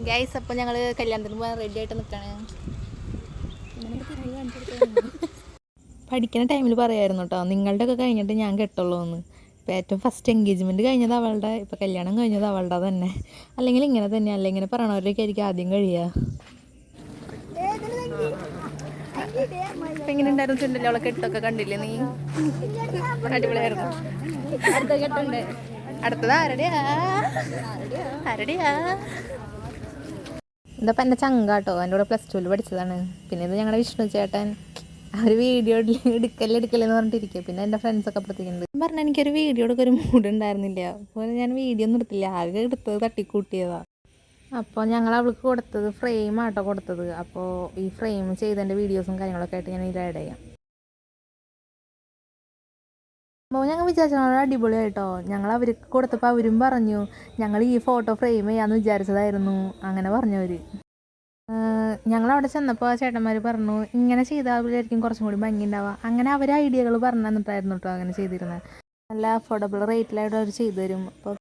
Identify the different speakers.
Speaker 1: Guys അപ്പോൾ ഞങ്ങൾ കല്യാണത്തിന് പോകാൻ റെഡി ആയിട്ട് നിൽക്കുകയാണ്. പഠിക്കുന്ന ടൈമിൽ പറയായിരുന്നു കേട്ടോ, നിങ്ങളുടെയൊക്കെ കഴിഞ്ഞിട്ട് ഞാൻ കെട്ടുള്ളൂ എന്ന്. ഇപ്പോൾ ഏറ്റവും ഫസ്റ്റ് എൻഗേജ്മെൻറ്റ് കഴിഞ്ഞത് അവളുടെ, ഇപ്പോൾ കല്യാണം കഴിഞ്ഞത് അവളുടെ തന്നെ. അല്ലെങ്കിൽ ഇങ്ങനെ തന്നെ, അല്ലെങ്കിൽ ഇങ്ങനെ പറയണവരൊക്കെ ആയിരിക്കും ആദ്യം കഴിയുക. എങ്ങനെ ഉണ്ടായിരുന്നു ചുണ്ടല്ലോ അവളെ കെട്ടൊക്കെ കണ്ടില്ലേ നീ? അടിപൊളിയായിരുന്നു. അടുത്ത കെട്ടുണ്ട്. അടുത്തത് ആരുടെയാ? എന്താ എന്നെ ചങ്കാട്ടോ, എൻ്റെ കൂടെ +2 പഠിച്ചതാണ്. പിന്നെ ഇത് ഞങ്ങളുടെ വിഷ്ണു ചേട്ടൻ, അവർ വീഡിയോ എടുക്കല്ലെന്ന് പറഞ്ഞിട്ടിരിക്കുക. പിന്നെ എൻ്റെ ഫ്രണ്ട്സൊക്കെ അപ്പുറത്തേക്കുണ്ട്. പറഞ്ഞാൽ എനിക്കൊരു വീഡിയോ എടുക്കാൻ ഒരു മൂഡ് ഉണ്ടായിരുന്നില്ല. അപ്പോൾ ഞാൻ വീഡിയോ ഒന്നും എടുത്തില്ല, ആകെ എടുത്തത് തട്ടിക്കൂട്ടിയതാണ്. അപ്പോൾ ഞങ്ങൾ അവൾക്ക് കൊടുത്തത് ഫ്രെയിമാട്ടോ കൊടുത്തത്. അപ്പോൾ ഈ ഫ്രെയിം ചെയ്തതിൻ്റെ വീഡിയോസും കാര്യങ്ങളൊക്കെ ആയിട്ട് ഞാൻ ഇതിൽ ആഡ് ചെയ്യാം. അപ്പോൾ ഞങ്ങൾ വിചാരിച്ചത് അടിപൊളിയായിട്ടോ. ഞങ്ങൾ അവർക്ക് കൊടുത്തപ്പോൾ അവരും പറഞ്ഞു ഞങ്ങൾ ഈ ഫോട്ടോ ഫ്രെയിം ചെയ്യാമെന്ന് വിചാരിച്ചതായിരുന്നു, അങ്ങനെ പറഞ്ഞവർ. ഞങ്ങളവിടെ ചെന്നപ്പോൾ ചേട്ടന്മാർ പറഞ്ഞു ഇങ്ങനെ ചെയ്താലായിരിക്കും കുറച്ചും കൂടി ഭംഗി ഉണ്ടാവുക. അങ്ങനെ അവർ ഐഡിയകൾ പറഞ്ഞു തന്നിട്ടായിരുന്നു കേട്ടോ അങ്ങനെ ചെയ്തിരുന്നത്. നല്ല അഫോർഡബിൾ റേറ്റിലായിട്ട് അവർ ചെയ്തു തരും. അപ്പോൾ